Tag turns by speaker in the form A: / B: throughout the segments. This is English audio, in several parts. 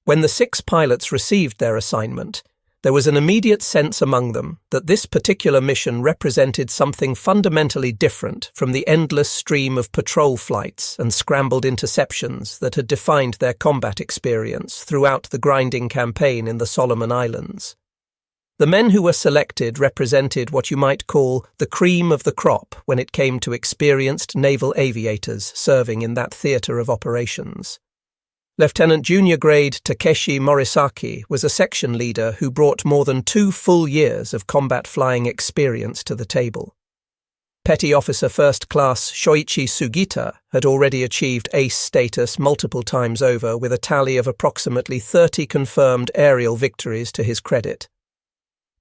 A: When the 6 pilots received their assignment, there was an immediate sense among them that this particular mission represented something fundamentally different from the endless stream of patrol flights and scrambled interceptions that had defined their combat experience throughout the grinding campaign in the Solomon Islands. The men who were selected represented what you might call the cream of the crop when it came to experienced naval aviators serving in that theatre of operations. Lieutenant Junior Grade Takeshi Morisaki was a section leader who brought more than 2 full years of combat flying experience to the table. Petty Officer First Class Shoichi Sugita had already achieved ace status multiple times over with a tally of approximately 30 confirmed aerial victories to his credit.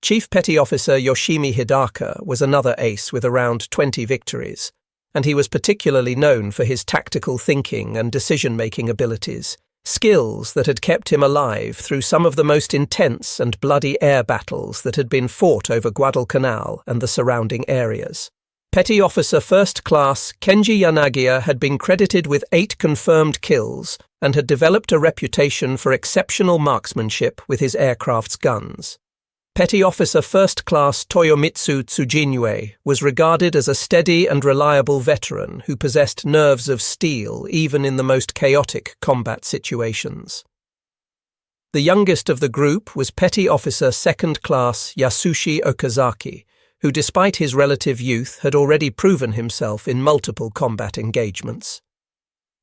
A: Chief Petty Officer Yoshimi Hidaka was another ace with around 20 victories, and he was particularly known for his tactical thinking and decision-making abilities, skills that had kept him alive through some of the most intense and bloody air battles that had been fought over Guadalcanal and the surrounding areas. Petty Officer First Class Kenji Yanagiya had been credited with 8 confirmed kills and had developed a reputation for exceptional marksmanship with his aircraft's guns. Petty Officer First Class Toyomitsu Tsujinue was regarded as a steady and reliable veteran who possessed nerves of steel even in the most chaotic combat situations. The youngest of the group was Petty Officer Second Class Yasushi Okazaki, who despite his relative youth had already proven himself in multiple combat engagements.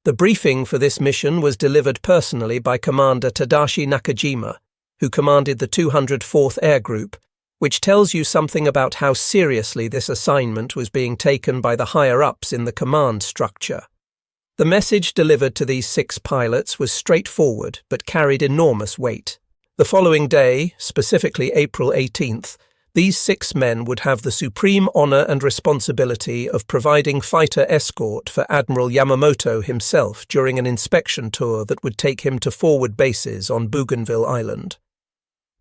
A: The briefing for this mission was delivered personally by Commander Tadashi Nakajima, who commanded the 204th Air Group, which tells you something about how seriously this assignment was being taken by the higher-ups in the command structure. The message delivered to these 6 pilots was straightforward but carried enormous weight. The following day, specifically April 18th, these 6 men would have the supreme honor and responsibility of providing fighter escort for Admiral Yamamoto himself during an inspection tour that would take him to forward bases on Bougainville Island.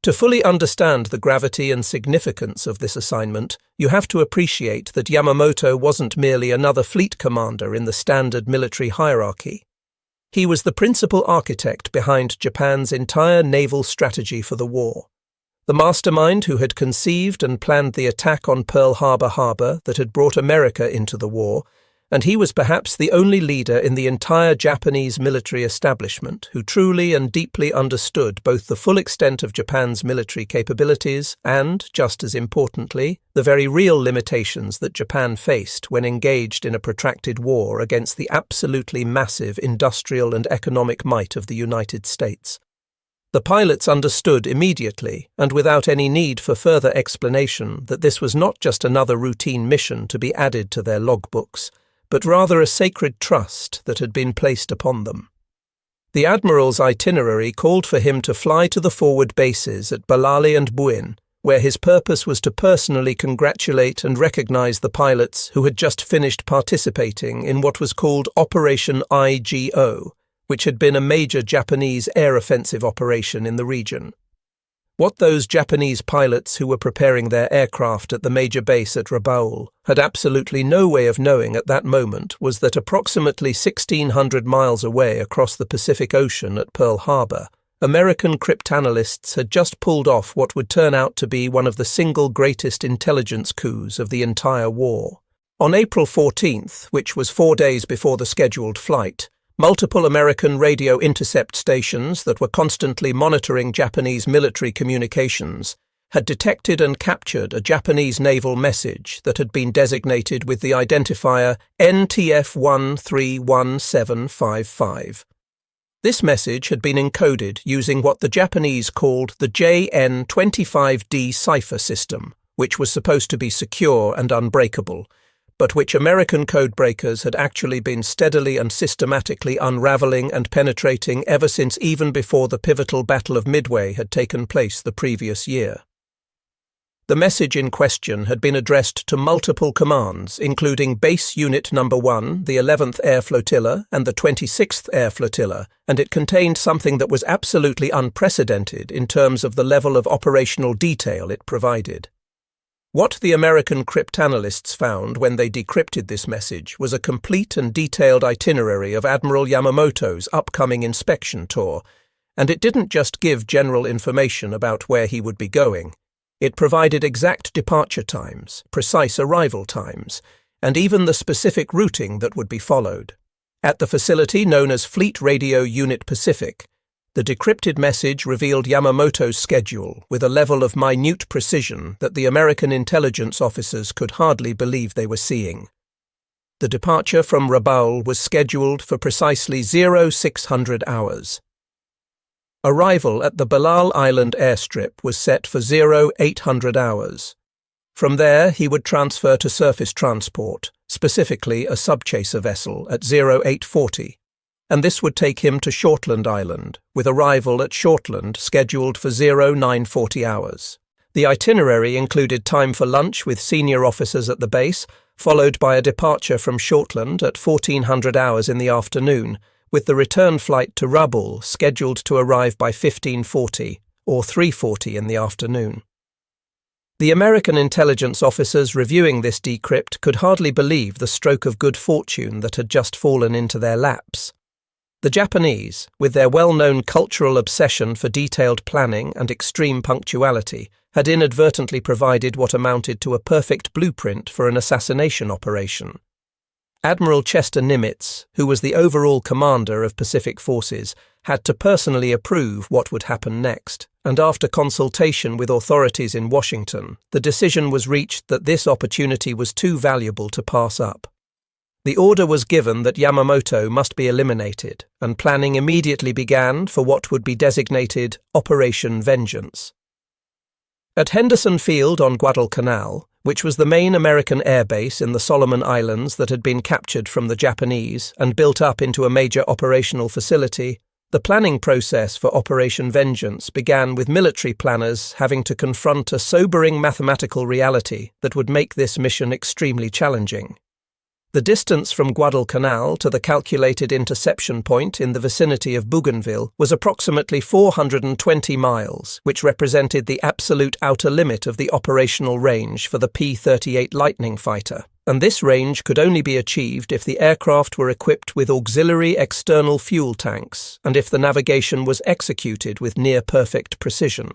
A: To fully understand the gravity and significance of this assignment, you have to appreciate that Yamamoto wasn't merely another fleet commander in the standard military hierarchy. He was the principal architect behind Japan's entire naval strategy for the war. The mastermind who had conceived and planned the attack on Pearl Harbor that had brought America into the war, and he was perhaps the only leader in the entire Japanese military establishment who truly and deeply understood both the full extent of Japan's military capabilities and, just as importantly, the very real limitations that Japan faced when engaged in a protracted war against the absolutely massive industrial and economic might of the United States. The pilots understood immediately, and without any need for further explanation, that this was not just another routine mission to be added to their logbooks, but rather a sacred trust that had been placed upon them. The Admiral's itinerary called for him to fly to the forward bases at Balali and Buin, where his purpose was to personally congratulate and recognize the pilots who had just finished participating in what was called Operation IGO, which had been a major Japanese air offensive operation in the region. What those Japanese pilots who were preparing their aircraft at the major base at Rabaul had absolutely no way of knowing at that moment was that approximately 1,600 miles away across the Pacific Ocean at Pearl Harbor, American cryptanalysts had just pulled off what would turn out to be one of the single greatest intelligence coups of the entire war. On April 14th, which was 4 days before the scheduled flight, multiple American radio intercept stations that were constantly monitoring Japanese military communications had detected and captured a Japanese naval message that had been designated with the identifier NTF131755. This message had been encoded using what the Japanese called the JN25D cipher system, which was supposed to be secure and unbreakable, but which American codebreakers had actually been steadily and systematically unraveling and penetrating ever since even before the pivotal Battle of Midway had taken place the previous year. The message in question had been addressed to multiple commands, including Base Unit No. 1, the 11th Air Flotilla, and the 26th Air Flotilla, and it contained something that was absolutely unprecedented in terms of the level of operational detail it provided. What the American cryptanalysts found when they decrypted this message was a complete and detailed itinerary of Admiral Yamamoto's upcoming inspection tour, And it didn't just give general information about where he would be going. It provided exact departure times, precise arrival times, and even the specific routing that would be followed. At the facility known as Fleet Radio Unit Pacific, the decrypted message revealed Yamamoto's schedule with a level of minute precision that the American intelligence officers could hardly believe they were seeing. The departure from Rabaul was scheduled for precisely 0600 hours. Arrival at the Balal Island airstrip was set for 0800 hours. From there, he would transfer to surface transport, specifically a subchaser vessel, at 0840, and this would take him to Shortland Island, with arrival at Shortland scheduled for 0940 hours. The itinerary included time for lunch with senior officers at the base, followed by a departure from Shortland at 1400 hours in the afternoon, with the return flight to Rabaul scheduled to arrive by 1540 or 3:40 in the afternoon. The American intelligence officers reviewing this decrypt could hardly believe the stroke of good fortune that had just fallen into their laps. The Japanese, with their well-known cultural obsession for detailed planning and extreme punctuality, had inadvertently provided what amounted to a perfect blueprint for an assassination operation. Admiral Chester Nimitz, who was the overall commander of Pacific forces, had to personally approve what would happen next, and after consultation with authorities in Washington, the decision was reached that this opportunity was too valuable to pass up. The order was given that Yamamoto must be eliminated, and planning immediately began for what would be designated Operation Vengeance. At Henderson Field on Guadalcanal, which was the main American air base in the Solomon Islands that had been captured from the Japanese and built up into a major operational facility, the planning process for Operation Vengeance began with military planners having to confront a sobering mathematical reality that would make this mission extremely challenging. The distance from Guadalcanal to the calculated interception point in the vicinity of Bougainville was approximately 420 miles, which represented the absolute outer limit of the operational range for the P-38 Lightning fighter, and this range could only be achieved if the aircraft were equipped with auxiliary external fuel tanks and if the navigation was executed with near-perfect precision.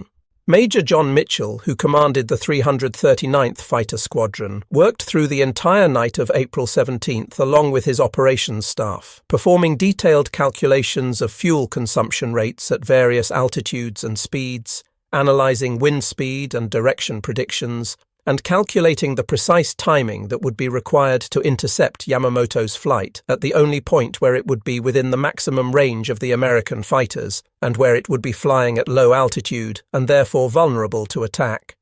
A: Major John Mitchell, who commanded the 339th Fighter Squadron, worked through the entire night of April 17th along with his operations staff, performing detailed calculations of fuel consumption rates at various altitudes and speeds, analyzing wind speed and direction predictions, and calculating the precise timing that would be required to intercept Yamamoto's flight at the only point where it would be within the maximum range of the American fighters and where it would be flying at low altitude and therefore vulnerable to attack.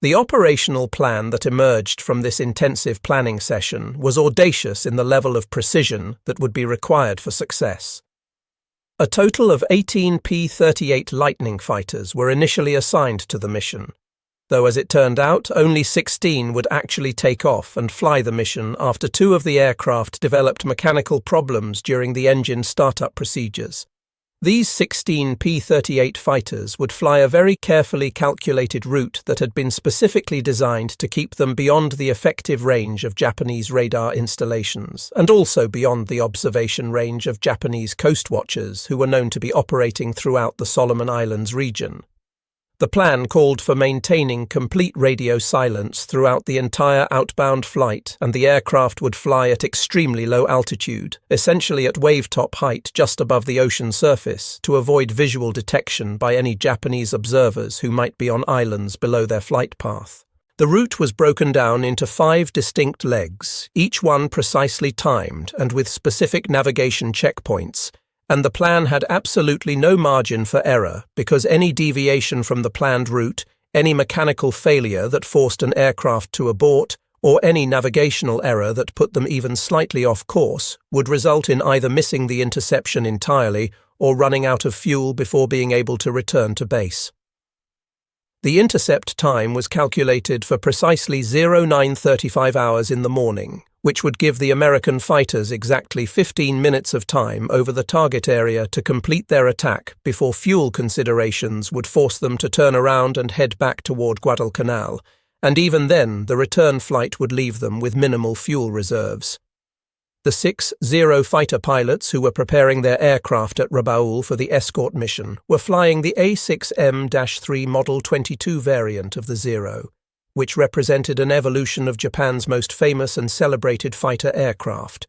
A: The operational plan that emerged from this intensive planning session was audacious in the level of precision that would be required for success. A total of 18 P-38 Lightning fighters were initially assigned to the mission, though as it turned out, only 16 would actually take off and fly the mission after 2 of the aircraft developed mechanical problems during the engine startup procedures. These 16 P-38 fighters would fly a very carefully calculated route that had been specifically designed to keep them beyond the effective range of Japanese radar installations, and also beyond the observation range of Japanese coast watchers who were known to be operating throughout the Solomon Islands region. The plan called for maintaining complete radio silence throughout the entire outbound flight, and the aircraft would fly at extremely low altitude, essentially at wave-top height just above the ocean surface, to avoid visual detection by any Japanese observers who might be on islands below their flight path. The route was broken down into 5 distinct legs, each one precisely timed and with specific navigation checkpoints, and the plan had absolutely no margin for error because any deviation from the planned route, any mechanical failure that forced an aircraft to abort, or any navigational error that put them even slightly off course would result in either missing the interception entirely or running out of fuel before being able to return to base. The intercept time was calculated for precisely 0935 hours in the morning, which would give the American fighters exactly 15 minutes of time over the target area to complete their attack before fuel considerations would force them to turn around and head back toward Guadalcanal, and even then the return flight would leave them with minimal fuel reserves. The 6 Zero fighter pilots who were preparing their aircraft at Rabaul for the escort mission were flying the A6M-3 Model 22 variant of the Zero, which represented an evolution of Japan's most famous and celebrated fighter aircraft.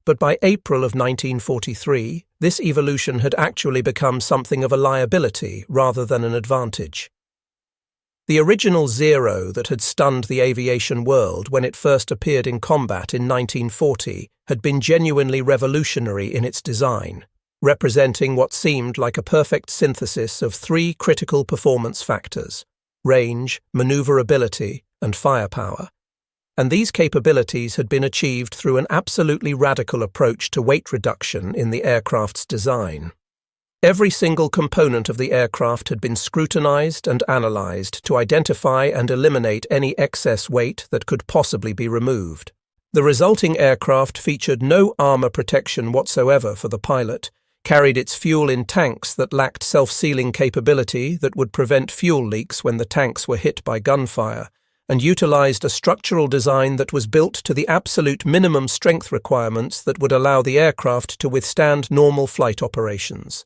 A: But by April of 1943, this evolution had actually become something of a liability rather than an advantage. The original Zero that had stunned the aviation world when it first appeared in combat in 1940 had been genuinely revolutionary in its design, representing what seemed like a perfect synthesis of 3 critical performance factors: range, maneuverability, and firepower. And these capabilities had been achieved through an absolutely radical approach to weight reduction in the aircraft's design. Every single component of the aircraft had been scrutinized and analyzed to identify and eliminate any excess weight that could possibly be removed. The resulting aircraft featured no armor protection whatsoever for the pilot, carried its fuel in tanks that lacked self-sealing capability that would prevent fuel leaks when the tanks were hit by gunfire, and utilized a structural design that was built to the absolute minimum strength requirements that would allow the aircraft to withstand normal flight operations.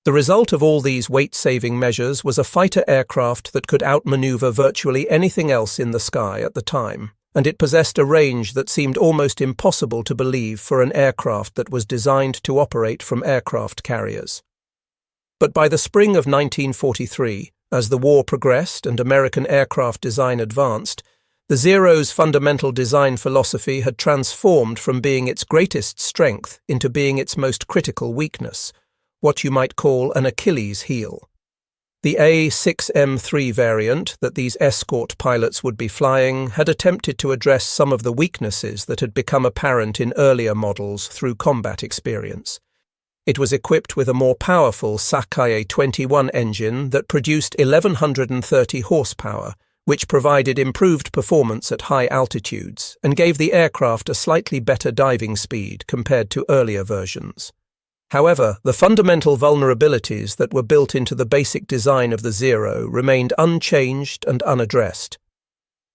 A: The result of all these weight-saving measures was a fighter aircraft that could outmaneuver virtually anything else in the sky at the time, and it possessed a range that seemed almost impossible to believe for an aircraft that was designed to operate from aircraft carriers. But by the spring of 1943, as the war progressed and American aircraft design advanced, the Zero's fundamental design philosophy had transformed from being its greatest strength into being its most critical weakness, what you might call an Achilles heel. The A6M3 variant that these escort pilots would be flying had attempted to address some of the weaknesses that had become apparent in earlier models through combat experience. It was equipped with a more powerful Sakae 21 engine that produced 1130 horsepower, which provided improved performance at high altitudes and gave the aircraft a slightly better diving speed compared to earlier versions. However, the fundamental vulnerabilities that were built into the basic design of the Zero remained unchanged and unaddressed.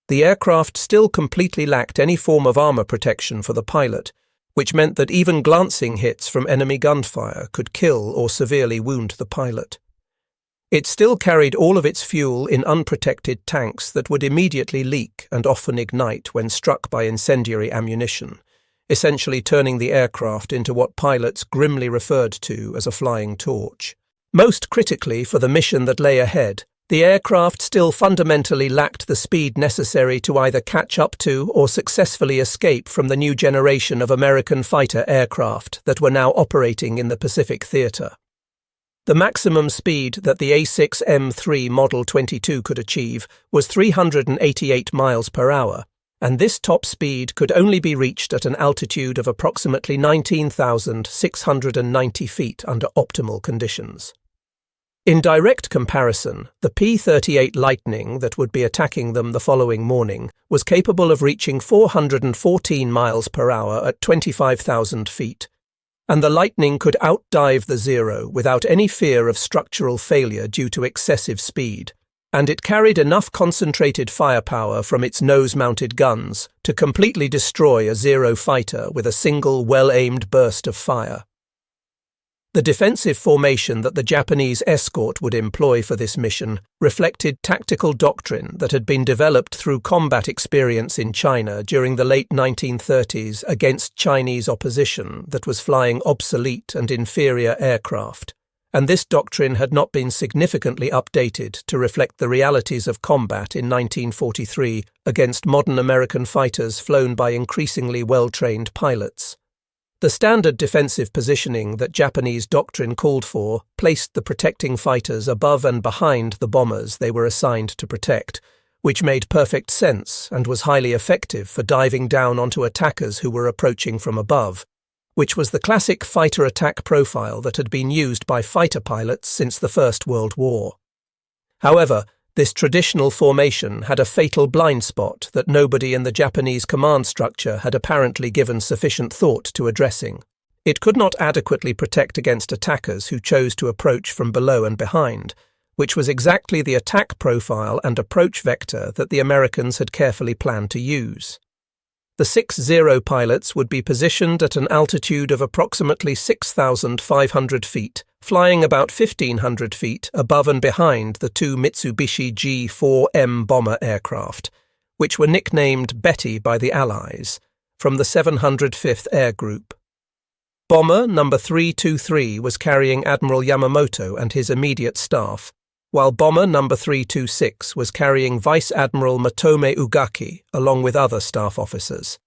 A: The aircraft still completely lacked any form of armor protection for the pilot, which meant that even glancing hits from enemy gunfire could kill or severely wound the pilot. It still carried all of its fuel in unprotected tanks that would immediately leak and often ignite when struck by incendiary ammunition, essentially turning the aircraft into what pilots grimly referred to as a flying torch. Most critically for the mission that lay ahead, the aircraft still fundamentally lacked the speed necessary to either catch up to or successfully escape from the new generation of American fighter aircraft that were now operating in the Pacific theater. The maximum speed that the A6M3 Model 22 could achieve was 388 miles per hour, and this top speed could only be reached at an altitude of approximately 19,690 feet under optimal conditions. In direct comparison, the P-38 Lightning that would be attacking them the following morning was capable of reaching 414 miles per hour at 25,000 feet, and the Lightning could outdive the Zero without any fear of structural failure due to excessive speed, and it carried enough concentrated firepower from its nose-mounted guns to completely destroy a Zero fighter with a single well-aimed burst of fire. The defensive formation that the Japanese escort would employ for this mission reflected tactical doctrine that had been developed through combat experience in China during the late 1930s against Chinese opposition that was flying obsolete and inferior aircraft, and this doctrine had not been significantly updated to reflect the realities of combat in 1943 against modern American fighters flown by increasingly well-trained pilots. The standard defensive positioning that Japanese doctrine called for placed the protecting fighters above and behind the bombers they were assigned to protect, which made perfect sense and was highly effective for diving down onto attackers who were approaching from above, which was the classic fighter attack profile that had been used by fighter pilots since the First World War. However, this traditional formation had a fatal blind spot that nobody in the Japanese command structure had apparently given sufficient thought to addressing. It could not adequately protect against attackers who chose to approach from below and behind, which was exactly the attack profile and approach vector that the Americans had carefully planned to use. The 6-0 pilots would be positioned at an altitude of approximately 6,500 feet, flying about 1,500 feet above and behind the two Mitsubishi G4M bomber aircraft, which were nicknamed Betty by the Allies, from the 705th Air Group. Bomber number 323 was carrying Admiral Yamamoto and his immediate staff, while bomber number 326 was carrying Vice Admiral Matome Ugaki along with other staff officers.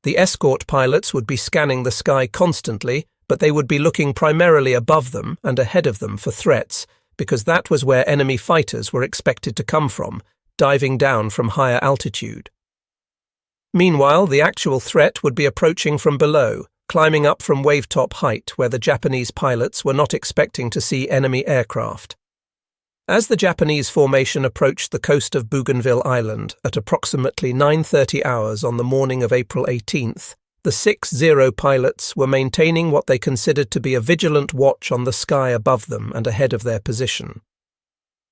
A: The escort pilots would be scanning the sky constantly, but they would be looking primarily above them and ahead of them for threats, because that was where enemy fighters were expected to come from, diving down from higher altitude. Meanwhile, the actual threat would be approaching from below, climbing up from wavetop height where the Japanese pilots were not expecting to see enemy aircraft. As the Japanese formation approached the coast of Bougainville Island at approximately 9:30 hours on the morning of April 18th, the 6-0 pilots were maintaining what they considered to be a vigilant watch on the sky above them and ahead of their position.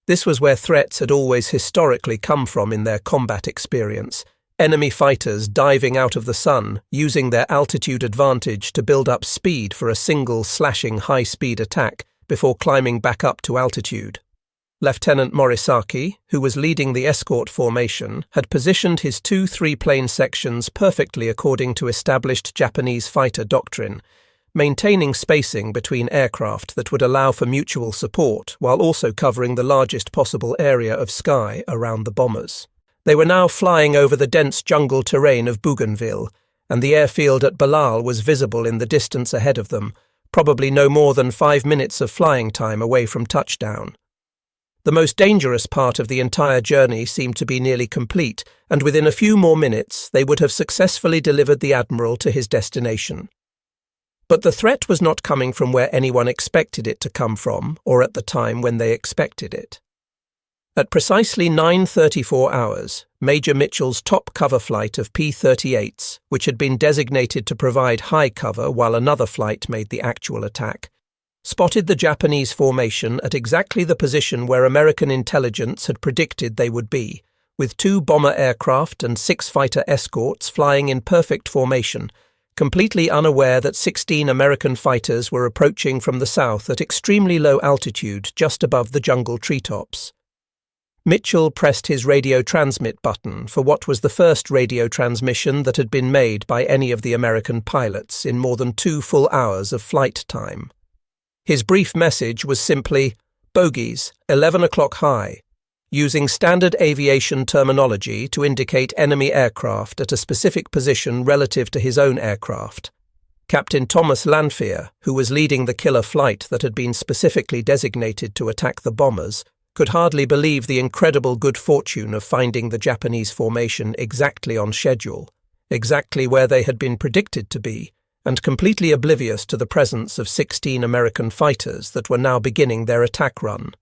A: This was where threats had always historically come from in their combat experience, enemy fighters diving out of the sun, using their altitude advantage to build up speed for a single slashing high-speed attack before climbing back up to altitude. Lieutenant Morisaki, who was leading the escort formation, had positioned his two three-plane sections perfectly according to established Japanese fighter doctrine, maintaining spacing between aircraft that would allow for mutual support while also covering the largest possible area of sky around the bombers. They were now flying over the dense jungle terrain of Bougainville, and the airfield at Balal was visible in the distance ahead of them, probably no more than 5 minutes of flying time away from touchdown. The most dangerous part of the entire journey seemed to be nearly complete, and within a few more minutes they would have successfully delivered the Admiral to his destination. But the threat was not coming from where anyone expected it to come from, or at the time when they expected it. At precisely 9:34 hours, Major Mitchell's top cover flight of P-38s, which had been designated to provide high cover while another flight made the actual attack, spotted the Japanese formation at exactly the position where American intelligence had predicted they would be, with 2 bomber aircraft and 6 fighter escorts flying in perfect formation, completely unaware that 16 American fighters were approaching from the south at extremely low altitude just above the jungle treetops. Mitchell pressed his radio transmit button for what was the first radio transmission that had been made by any of the American pilots in more than 2 full hours of flight time. His brief message was simply, "Bogies, 11 o'clock high," using standard aviation terminology to indicate enemy aircraft at a specific position relative to his own aircraft. Captain Thomas Lanphier, who was leading the killer flight that had been specifically designated to attack the bombers, could hardly believe the incredible good fortune of finding the Japanese formation exactly on schedule, exactly where they had been predicted to be, and completely oblivious to the presence of 16 American fighters that were now beginning their attack run.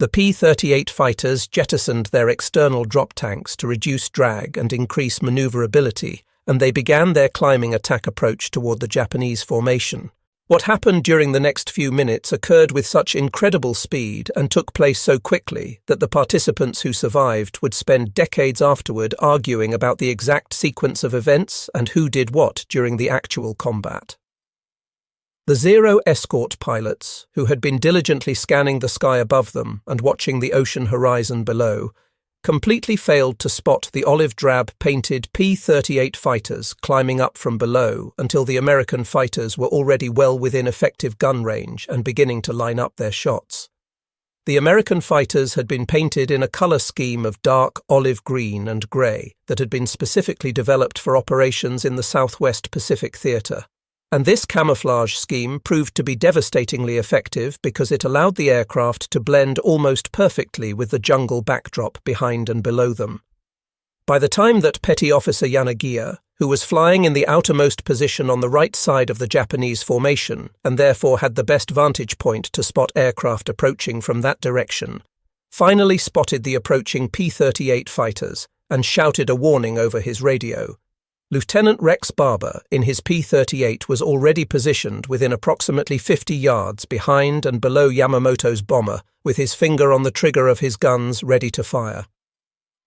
A: The P-38 fighters jettisoned their external drop tanks to reduce drag and increase maneuverability, and they began their climbing attack approach toward the Japanese formation. What happened during the next few minutes occurred with such incredible speed and took place so quickly that the participants who survived would spend decades afterward arguing about the exact sequence of events and who did what during the actual combat. The Zero escort pilots, who had been diligently scanning the sky above them and watching the ocean horizon below, completely failed to spot the olive-drab painted P-38 fighters climbing up from below until the American fighters were already well within effective gun range and beginning to line up their shots. The American fighters had been painted in a color scheme of dark olive green and grey that had been specifically developed for operations in the Southwest Pacific Theater. And this camouflage scheme proved to be devastatingly effective because it allowed the aircraft to blend almost perfectly with the jungle backdrop behind and below them. By the time that Petty Officer Yanagiya, who was flying in the outermost position on the right side of the Japanese formation and therefore had the best vantage point to spot aircraft approaching from that direction, finally spotted the approaching P-38 fighters and shouted a warning over his radio, Lieutenant Rex Barber in his P-38 was already positioned within approximately 50 yards behind and below Yamamoto's bomber, with his finger on the trigger of his guns ready to fire.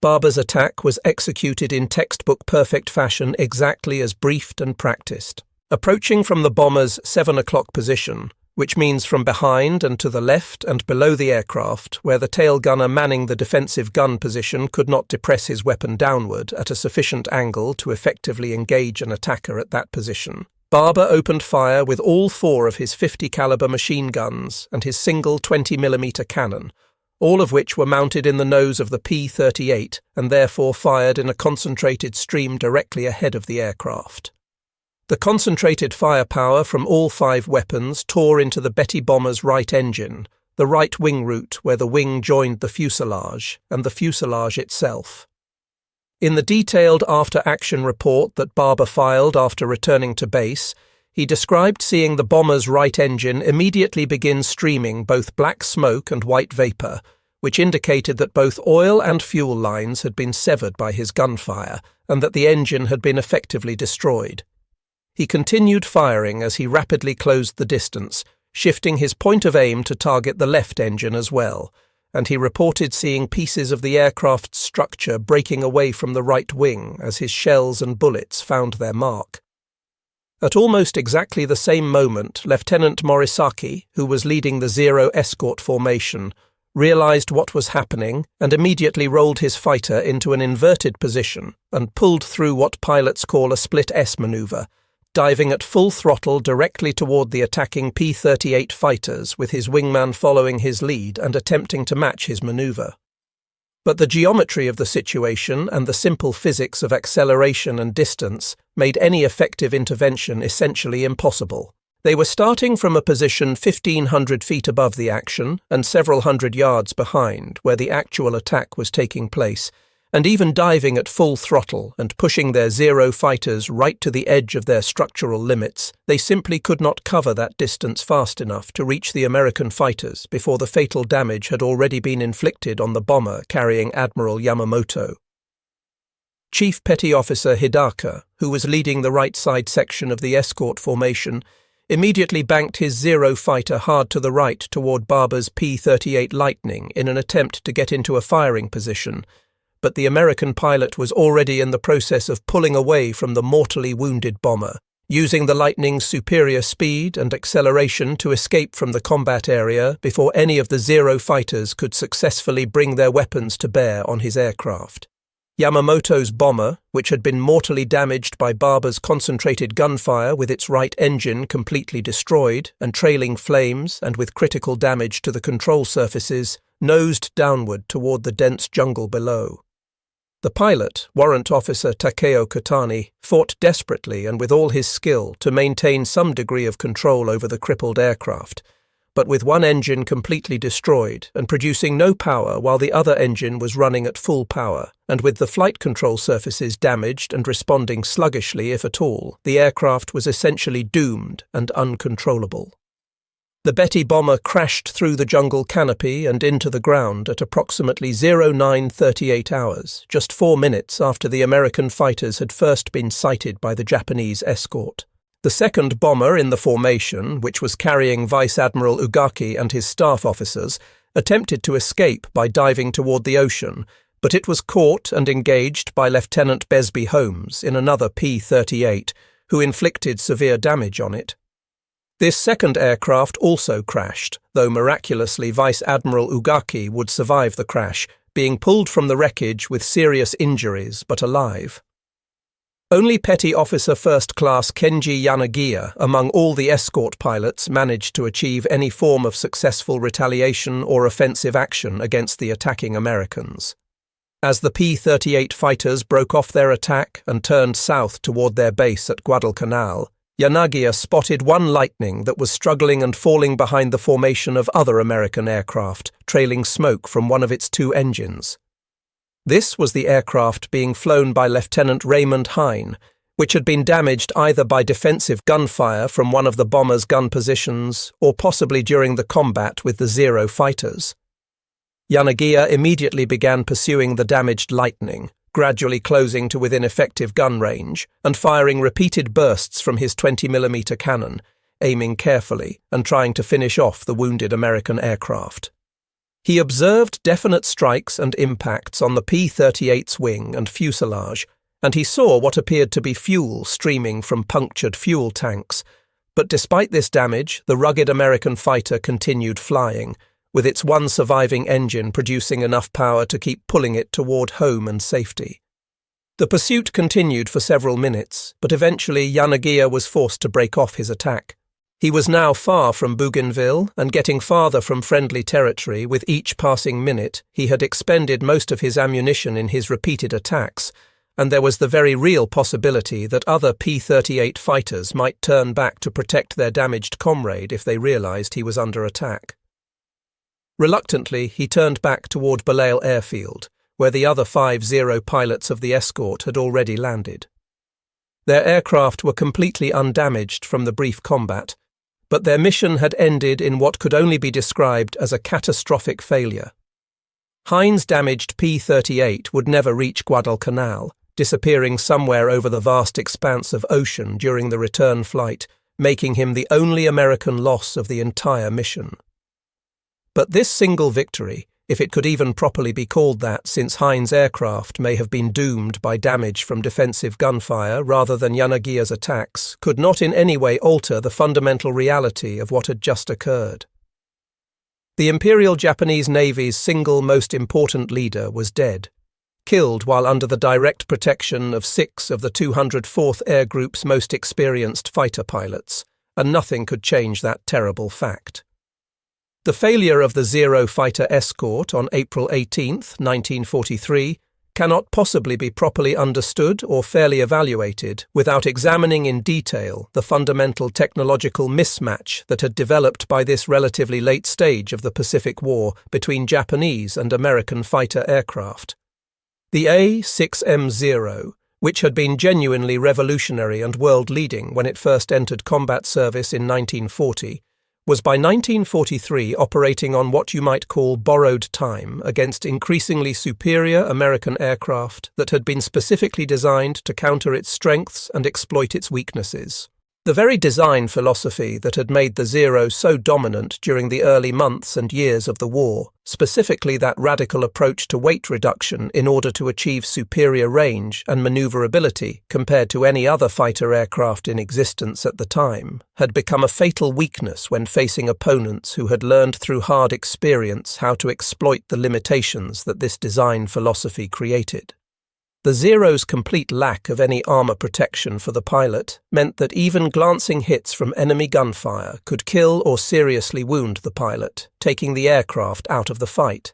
A: Barber's attack was executed in textbook-perfect fashion, exactly as briefed and practiced. Approaching from the bomber's 7 o'clock position, which means from behind and to the left and below the aircraft, where the tail gunner manning the defensive gun position could not depress his weapon downward at a sufficient angle to effectively engage an attacker at that position, Barber opened fire with all 4 of his 50 caliber machine guns and his single 20mm cannon, all of which were mounted in the nose of the P-38 and therefore fired in a concentrated stream directly ahead of the aircraft. The concentrated firepower from all 5 weapons tore into the Betty bomber's right engine, the right wing root where the wing joined the fuselage, and the fuselage itself. In the detailed after-action report that Barber filed after returning to base, he described seeing the bomber's right engine immediately begin streaming both black smoke and white vapor, which indicated that both oil and fuel lines had been severed by his gunfire and that the engine had been effectively destroyed. He continued firing as he rapidly closed the distance, shifting his point of aim to target the left engine as well, and he reported seeing pieces of the aircraft's structure breaking away from the right wing as his shells and bullets found their mark. At almost exactly the same moment, Lieutenant Morisaki, who was leading the Zero escort formation, realized what was happening and immediately rolled his fighter into an inverted position and pulled through what pilots call a split S maneuver, diving at full throttle directly toward the attacking P-38 fighters with his wingman following his lead and attempting to match his maneuver. But the geometry of the situation and the simple physics of acceleration and distance made any effective intervention essentially impossible. They were starting from a position 1,500 feet above the action and several hundred yards behind where the actual attack was taking place, and even diving at full throttle and pushing their Zero fighters right to the edge of their structural limits, they simply could not cover that distance fast enough to reach the American fighters before the fatal damage had already been inflicted on the bomber carrying Admiral Yamamoto. Chief Petty Officer Hidaka, who was leading the right side section of the escort formation, immediately banked his Zero fighter hard to the right toward Barber's P-38 Lightning in an attempt to get into a firing position, but the American pilot was already in the process of pulling away from the mortally wounded bomber, using the Lightning's superior speed and acceleration to escape from the combat area before any of the Zero fighters could successfully bring their weapons to bear on his aircraft. Yamamoto's bomber, which had been mortally damaged by Barber's concentrated gunfire with its right engine completely destroyed and trailing flames and with critical damage to the control surfaces, nosed downward toward the dense jungle below. The pilot, Warrant Officer Takeo Katani, fought desperately and with all his skill to maintain some degree of control over the crippled aircraft, but with one engine completely destroyed and producing no power while the other engine was running at full power, and with the flight control surfaces damaged and responding sluggishly if at all, the aircraft was essentially doomed and uncontrollable. The Betty bomber crashed through the jungle canopy and into the ground at approximately 09:38 hours, just 4 minutes after the American fighters had first been sighted by the Japanese escort. The second bomber in the formation, which was carrying Vice Admiral Ugaki and his staff officers, attempted to escape by diving toward the ocean, but it was caught and engaged by Lieutenant Besby Holmes in another P-38, who inflicted severe damage on it. This second aircraft also crashed, though miraculously Vice Admiral Ugaki would survive the crash, being pulled from the wreckage with serious injuries but alive. Only Petty Officer First Class Kenji Yanagiya among all the escort pilots managed to achieve any form of successful retaliation or offensive action against the attacking Americans. As the P-38 fighters broke off their attack and turned south toward their base at Guadalcanal, Yanagiya spotted one Lightning that was struggling and falling behind the formation of other American aircraft, trailing smoke from one of its 2 engines. This was the aircraft being flown by Lieutenant Raymond Hine, which had been damaged either by defensive gunfire from one of the bomber's gun positions or possibly during the combat with the Zero fighters. Yanagiya immediately began pursuing the damaged Lightning, gradually closing to within effective gun range and firing repeated bursts from his 20mm cannon, aiming carefully and trying to finish off the wounded American aircraft. He observed definite strikes and impacts on the P-38's wing and fuselage, and he saw what appeared to be fuel streaming from punctured fuel tanks. But despite this damage, the rugged American fighter continued flying, with its one surviving engine producing enough power to keep pulling it toward home and safety. The pursuit continued for several minutes, but eventually Yanagiya was forced to break off his attack. He was now far from Bougainville and getting farther from friendly territory. With each passing minute, he had expended most of his ammunition in his repeated attacks, and there was the very real possibility that other P-38 fighters might turn back to protect their damaged comrade if they realized he was under attack. Reluctantly, he turned back toward Balale Airfield, where the other 5 Zero pilots of the escort had already landed. Their aircraft were completely undamaged from the brief combat, but their mission had ended in what could only be described as a catastrophic failure. Hein's damaged P-38 would never reach Guadalcanal, disappearing somewhere over the vast expanse of ocean during the return flight, making him the only American loss of the entire mission. But this single victory, if it could even properly be called that since Hein's aircraft may have been doomed by damage from defensive gunfire rather than Yanagiya's attacks, could not in any way alter the fundamental reality of what had just occurred. The Imperial Japanese Navy's single most important leader was dead, killed while under the direct protection of 6 of the 204th Air Group's most experienced fighter pilots, and nothing could change that terrible fact. The failure of the Zero fighter escort on April 18, 1943, cannot possibly be properly understood or fairly evaluated without examining in detail the fundamental technological mismatch that had developed by this relatively late stage of the Pacific War between Japanese and American fighter aircraft. The A-6M-0, which had been genuinely revolutionary and world-leading when it first entered combat service in 1940, was by 1943 operating on what you might call borrowed time against increasingly superior American aircraft that had been specifically designed to counter its strengths and exploit its weaknesses. The very design philosophy that had made the Zero so dominant during the early months and years of the war, specifically that radical approach to weight reduction in order to achieve superior range and maneuverability compared to any other fighter aircraft in existence at the time, had become a fatal weakness when facing opponents who had learned through hard experience how to exploit the limitations that this design philosophy created. The Zero's complete lack of any armor protection for the pilot meant that even glancing hits from enemy gunfire could kill or seriously wound the pilot, taking the aircraft out of the fight.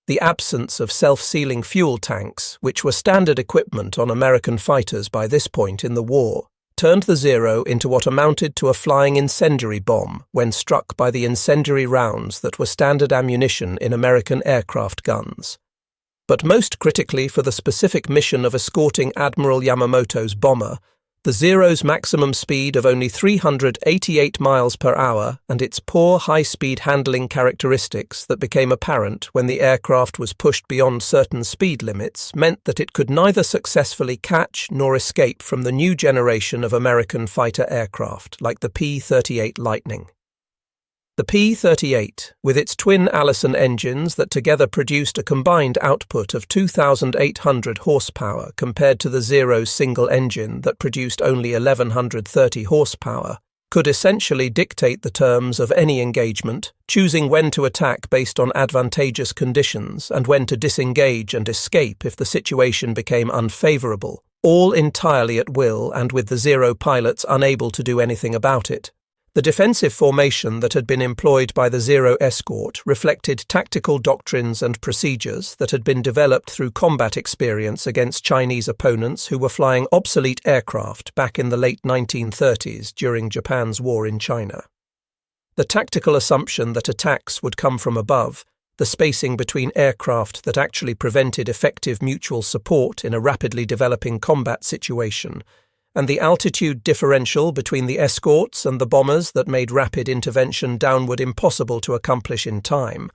A: The absence of self-sealing fuel tanks, which were standard equipment on American fighters by this point in the war, turned the Zero into what amounted to a flying incendiary bomb when struck by the incendiary rounds that were standard ammunition in American aircraft guns. But most critically for the specific mission of escorting Admiral Yamamoto's bomber, the Zero's maximum speed of only 388 miles per hour and its poor high-speed handling characteristics that became apparent when the aircraft was pushed beyond certain speed limits meant that it could neither successfully catch nor escape from the new generation of American fighter aircraft like the P-38 Lightning. The P-38, with its twin Allison engines that together produced a combined output of 2,800 horsepower compared to the Zero's single engine that produced only 1,130 horsepower, could essentially dictate the terms of any engagement, choosing when to attack based on advantageous conditions and when to disengage and escape if the situation became unfavorable, all entirely at will and with the Zero pilots unable to do anything about it. The defensive formation that had been employed by the Zero escort reflected tactical doctrines and procedures that had been developed through combat experience against Chinese opponents who were flying obsolete aircraft back in the late 1930s during Japan's war in China. The tactical assumption that attacks would come from above, the spacing between aircraft that actually prevented effective mutual support in a rapidly developing combat situation, and the altitude differential between the escorts and the bombers that made rapid intervention downward impossible to accomplish in time.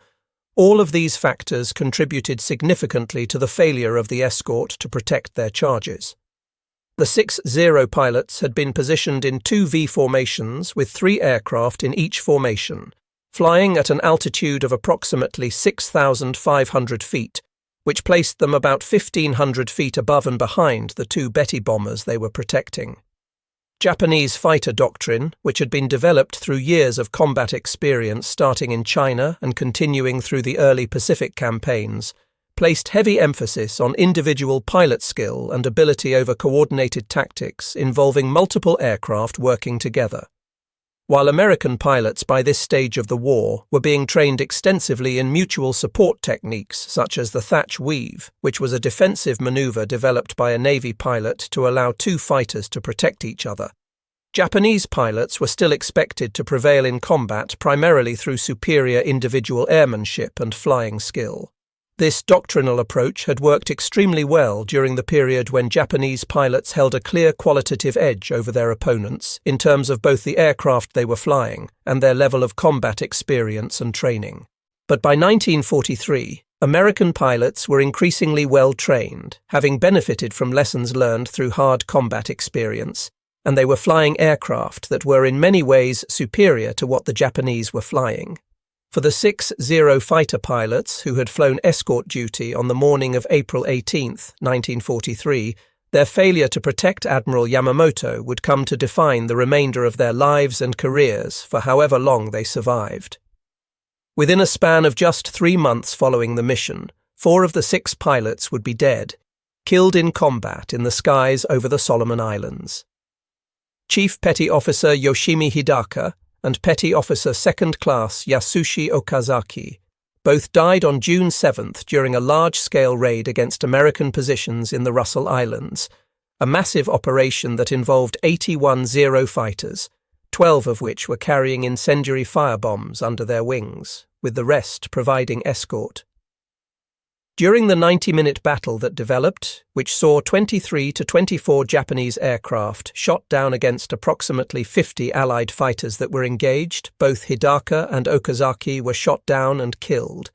A: All of these factors contributed significantly to the failure of the escort to protect their charges. The 6 Zero pilots had been positioned in 2 V formations with 3 aircraft in each formation, flying at an altitude of approximately 6,500 feet, which placed them about 1,500 feet above and behind the two Betty bombers they were protecting. Japanese fighter doctrine, which had been developed through years of combat experience starting in China and continuing through the early Pacific campaigns, placed heavy emphasis on individual pilot skill and ability over coordinated tactics involving multiple aircraft working together. While American pilots by this stage of the war were being trained extensively in mutual support techniques such as the Thatch Weave, which was a defensive maneuver developed by a Navy pilot to allow two fighters to protect each other, Japanese pilots were still expected to prevail in combat primarily through superior individual airmanship and flying skill. This doctrinal approach had worked extremely well during the period when Japanese pilots held a clear qualitative edge over their opponents in terms of both the aircraft they were flying and their level of combat experience and training. But by 1943, American pilots were increasingly well trained, having benefited from lessons learned through hard combat experience, and they were flying aircraft that were in many ways superior to what the Japanese were flying. For the 6-0 fighter pilots who had flown escort duty on the morning of April 18, 1943, their failure to protect Admiral Yamamoto would come to define the remainder of their lives and careers for however long they survived. Within a span of just 3 months following the mission, 4 of the 6 pilots would be dead, killed in combat in the skies over the Solomon Islands. Chief Petty Officer Yoshimi Hidaka and Petty Officer Second Class Yasushi Okazaki both died on June 7th during a large-scale raid against American positions in the Russell Islands, a massive operation that involved 81 Zero fighters, 12 of which were carrying incendiary firebombs under their wings, with the rest providing escort. During the 90-minute battle that developed, which saw 23 to 24 Japanese aircraft shot down against approximately 50 Allied fighters that were engaged, both Hidaka and Okazaki were shot down and killed.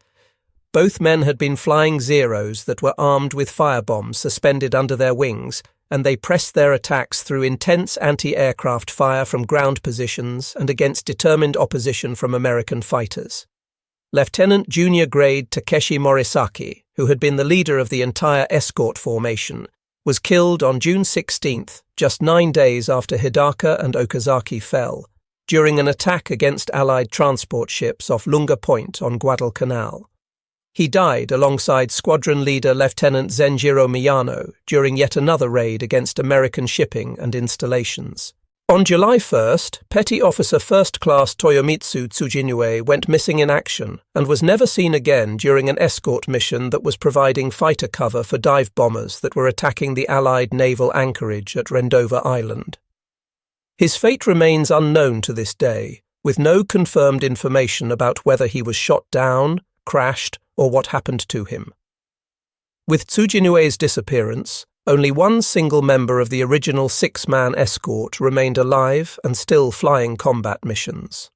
A: Both men had been flying Zeros that were armed with firebombs suspended under their wings, and they pressed their attacks through intense anti-aircraft fire from ground positions and against determined opposition from American fighters. Lieutenant Junior Grade Takeshi Morisaki, who had been the leader of the entire escort formation, was killed on June 16th, just 9 days after Hidaka and Okazaki fell, during an attack against Allied transport ships off Lunga Point on Guadalcanal. He died alongside squadron leader Lieutenant Zenjiro Miyano during yet another raid against American shipping and installations. On July 1st, Petty Officer First Class Toyomitsu Tsujinue went missing in action and was never seen again during an escort mission that was providing fighter cover for dive bombers that were attacking the Allied naval anchorage at Rendova Island. His fate remains unknown to this day, with no confirmed information about whether he was shot down, crashed, or what happened to him. With Tsujinue's disappearance, only one single member of the original 6-man escort remained alive and still flying combat missions.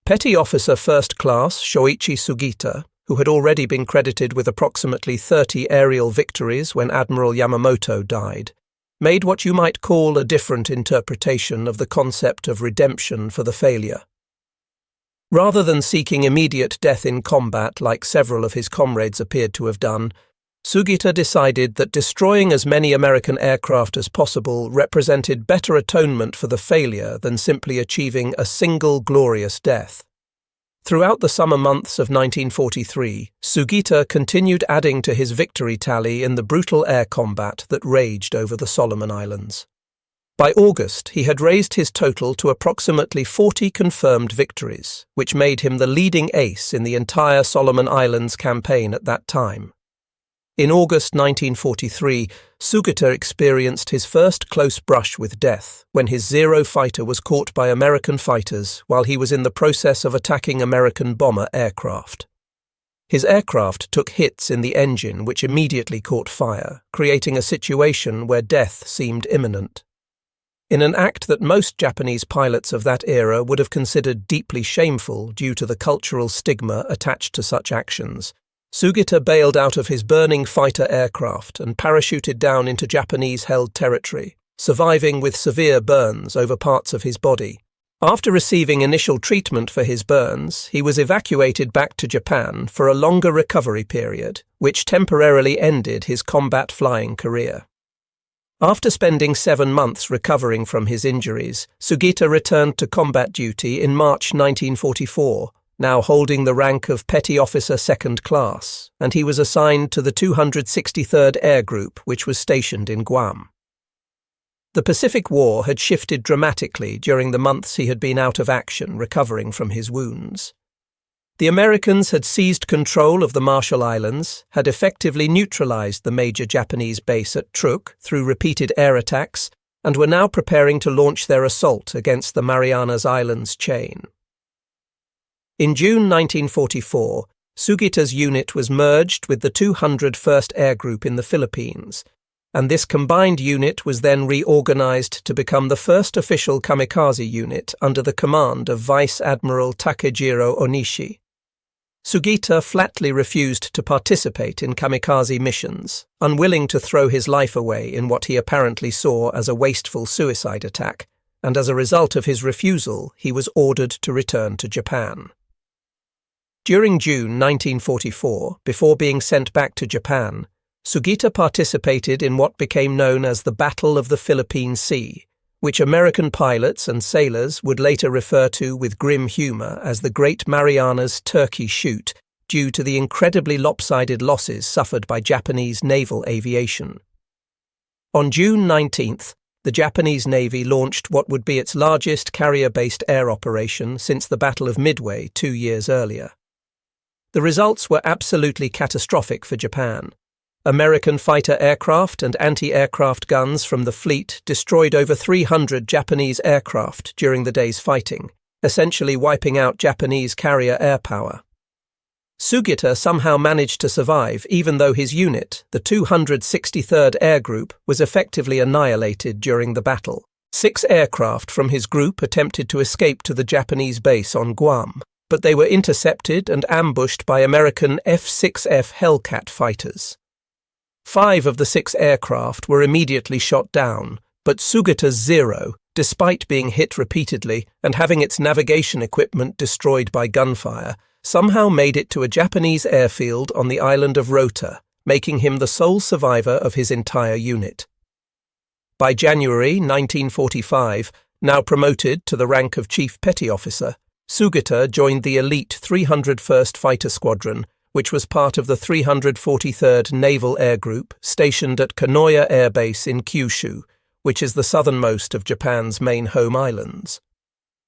A: Petty Officer First Class Shoichi Sugita, who had already been credited with approximately 30 aerial victories when Admiral Yamamoto died, made what you might call a different interpretation of the concept of redemption for the failure. Rather than seeking immediate death in combat like several of his comrades appeared to have done, Sugita decided that destroying as many American aircraft as possible represented better atonement for the failure than simply achieving a single glorious death. Throughout the summer months of 1943, Sugita continued adding to his victory tally in the brutal air combat that raged over the Solomon Islands. By August, he had raised his total to approximately 40 confirmed victories, which made him the leading ace in the entire Solomon Islands campaign at that time. In August 1943, Sugita experienced his first close brush with death when his Zero fighter was caught by American fighters while he was in the process of attacking American bomber aircraft. His aircraft took hits in the engine which immediately caught fire, creating a situation where death seemed imminent. In an act that most Japanese pilots of that era would have considered deeply shameful due to the cultural stigma attached to such actions, Sugita bailed out of his burning fighter aircraft and parachuted down into Japanese-held territory, surviving with severe burns over parts of his body. After receiving initial treatment for his burns, he was evacuated back to Japan for a longer recovery period, which temporarily ended his combat flying career. After spending 7 months recovering from his injuries, Sugita returned to combat duty in March 1944, now holding the rank of Petty Officer Second Class, and he was assigned to the 263rd Air Group, which was stationed in Guam. The Pacific War had shifted dramatically during the months he had been out of action recovering from his wounds. The Americans had seized control of the Marshall Islands, had effectively neutralized the major Japanese base at Truk through repeated air attacks, and were now preparing to launch their assault against the Marianas Islands chain. In June 1944, Sugita's unit was merged with the 201st Air Group in the Philippines, and this combined unit was then reorganized to become the first official kamikaze unit under the command of Vice Admiral Takejiro Onishi. Sugita flatly refused to participate in kamikaze missions, unwilling to throw his life away in what he apparently saw as a wasteful suicide attack, and as a result of his refusal, he was ordered to return to Japan. During June 1944, before being sent back to Japan, Sugita participated in what became known as the Battle of the Philippine Sea, which American pilots and sailors would later refer to with grim humor as the Great Marianas Turkey Shoot, due to the incredibly lopsided losses suffered by Japanese naval aviation. On June 19th, the Japanese Navy launched what would be its largest carrier-based air operation since the Battle of Midway 2 years earlier. The results were absolutely catastrophic for Japan. American fighter aircraft and anti-aircraft guns from the fleet destroyed over 300 Japanese aircraft during the day's fighting, essentially wiping out Japanese carrier air power. Sugita somehow managed to survive even though his unit, the 263rd Air Group, was effectively annihilated during the battle. 6 aircraft from his group attempted to escape to the Japanese base on Guam, but they were intercepted and ambushed by American F-6F Hellcat fighters. 5 of the 6 aircraft were immediately shot down, but Sugita's Zero, despite being hit repeatedly and having its navigation equipment destroyed by gunfire, somehow made it to a Japanese airfield on the island of Rota, making him the sole survivor of his entire unit. By January 1945, now promoted to the rank of Chief Petty Officer, Sugita joined the elite 301st Fighter Squadron, which was part of the 343rd Naval Air Group stationed at Kanoya Air Base in Kyushu, which is the southernmost of Japan's main home islands.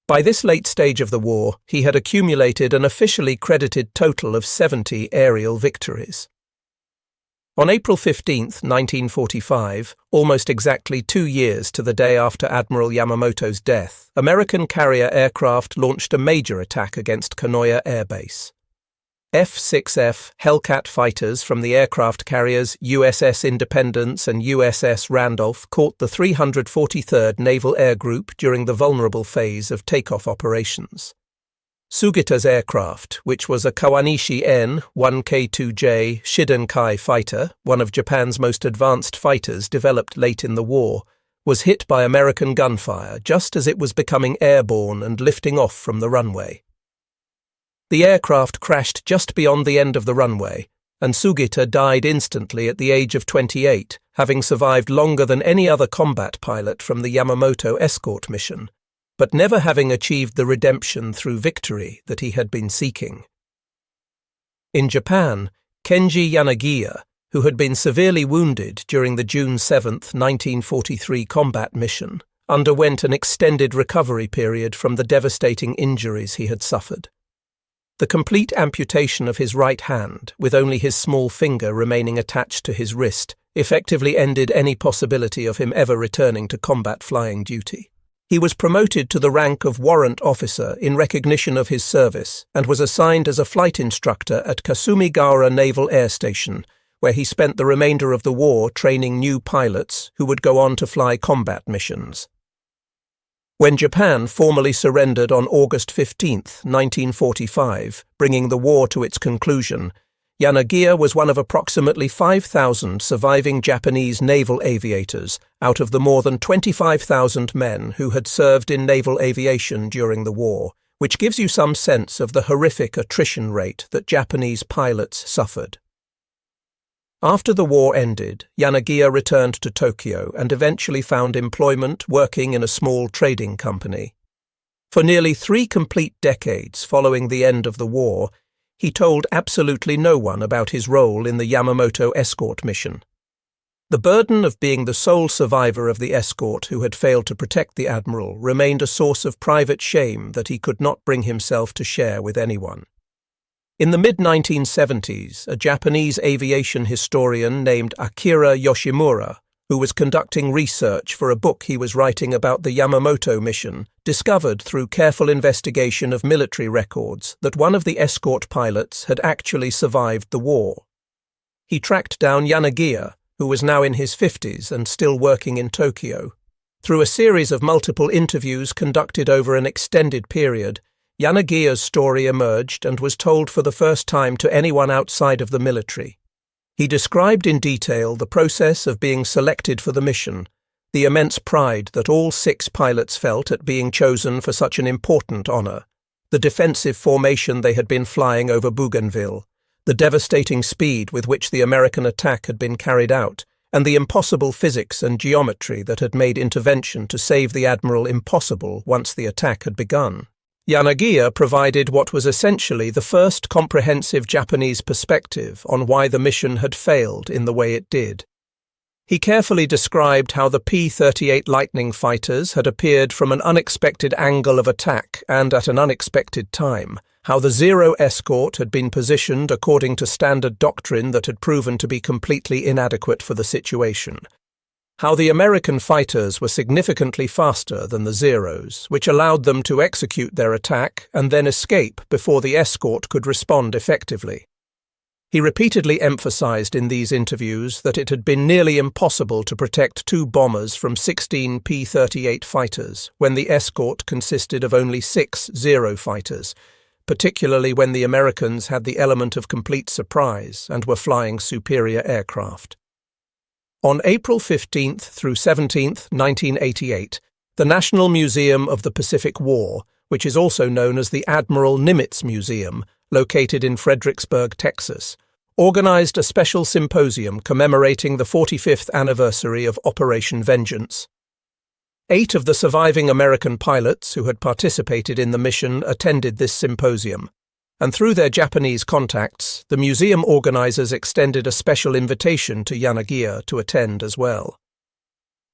A: By this late stage of the war, he had accumulated an officially credited total of 70 aerial victories. On April 15, 1945, almost exactly 2 years to the day after Admiral Yamamoto's death, American carrier aircraft launched a major attack against Kanoya Air Base. F-6F Hellcat fighters from the aircraft carriers USS Independence and USS Randolph caught the 343rd Naval Air Group during the vulnerable phase of takeoff operations. Sugita's aircraft, which was a Kawanishi N-1K2J Shidenkai fighter, one of Japan's most advanced fighters developed late in the war, was hit by American gunfire just as it was becoming airborne and lifting off from the runway. The aircraft crashed just beyond the end of the runway, and Sugita died instantly at the age of 28, having survived longer than any other combat pilot from the Yamamoto escort mission, but never having achieved the redemption through victory that he had been seeking. In Japan, Kenji Yanagiya, who had been severely wounded during the June 7, 1943 combat mission, underwent an extended recovery period from the devastating injuries he had suffered. The complete amputation of his right hand, with only his small finger remaining attached to his wrist, effectively ended any possibility of him ever returning to combat flying duty. He was promoted to the rank of warrant officer in recognition of his service and was assigned as a flight instructor at Kasumigaura Naval Air Station, where he spent the remainder of the war training new pilots who would go on to fly combat missions. When Japan formally surrendered on August 15, 1945, bringing the war to its conclusion, Yanagiya was one of approximately 5,000 surviving Japanese naval aviators out of the more than 25,000 men who had served in naval aviation during the war, which gives you some sense of the horrific attrition rate that Japanese pilots suffered. After the war ended, Yanagiya returned to Tokyo and eventually found employment working in a small trading company. For nearly 3 complete decades following the end of the war, he told absolutely no one about his role in the Yamamoto escort mission. The burden of being the sole survivor of the escort who had failed to protect the admiral remained a source of private shame that he could not bring himself to share with anyone. In the mid-1970s, a Japanese aviation historian named Akira Yoshimura, who was conducting research for a book he was writing about the Yamamoto mission, discovered through careful investigation of military records that one of the escort pilots had actually survived the war. He tracked down Yanagiya, who was now in his 50s and still working in Tokyo. Through a series of multiple interviews conducted over an extended period, Yanagiya's story emerged and was told for the first time to anyone outside of the military. He described in detail the process of being selected for the mission, the immense pride that all 6 pilots felt at being chosen for such an important honor, the defensive formation they had been flying over Bougainville, the devastating speed with which the American attack had been carried out, and the impossible physics and geometry that had made intervention to save the admiral impossible once the attack had begun. Yanagiya provided what was essentially the first comprehensive Japanese perspective on why the mission had failed in the way it did. He carefully described how the P-38 Lightning fighters had appeared from an unexpected angle of attack and at an unexpected time, how the Zero escort had been positioned according to standard doctrine that had proven to be completely inadequate for the situation, how the American fighters were significantly faster than the Zeros, which allowed them to execute their attack and then escape before the escort could respond effectively. He repeatedly emphasized in these interviews that it had been nearly impossible to protect 2 bombers from 16 P-38 fighters when the escort consisted of only 6 Zero fighters, particularly when the Americans had the element of complete surprise and were flying superior aircraft. On April 15th through 17th, 1988, the National Museum of the Pacific War, which is also known as the Admiral Nimitz Museum, located in Fredericksburg, Texas, organized a special symposium commemorating the 45th anniversary of Operation Vengeance. 8 of the surviving American pilots who had participated in the mission attended this symposium, and through their Japanese contacts, the museum organizers extended a special invitation to Yanagiya to attend as well.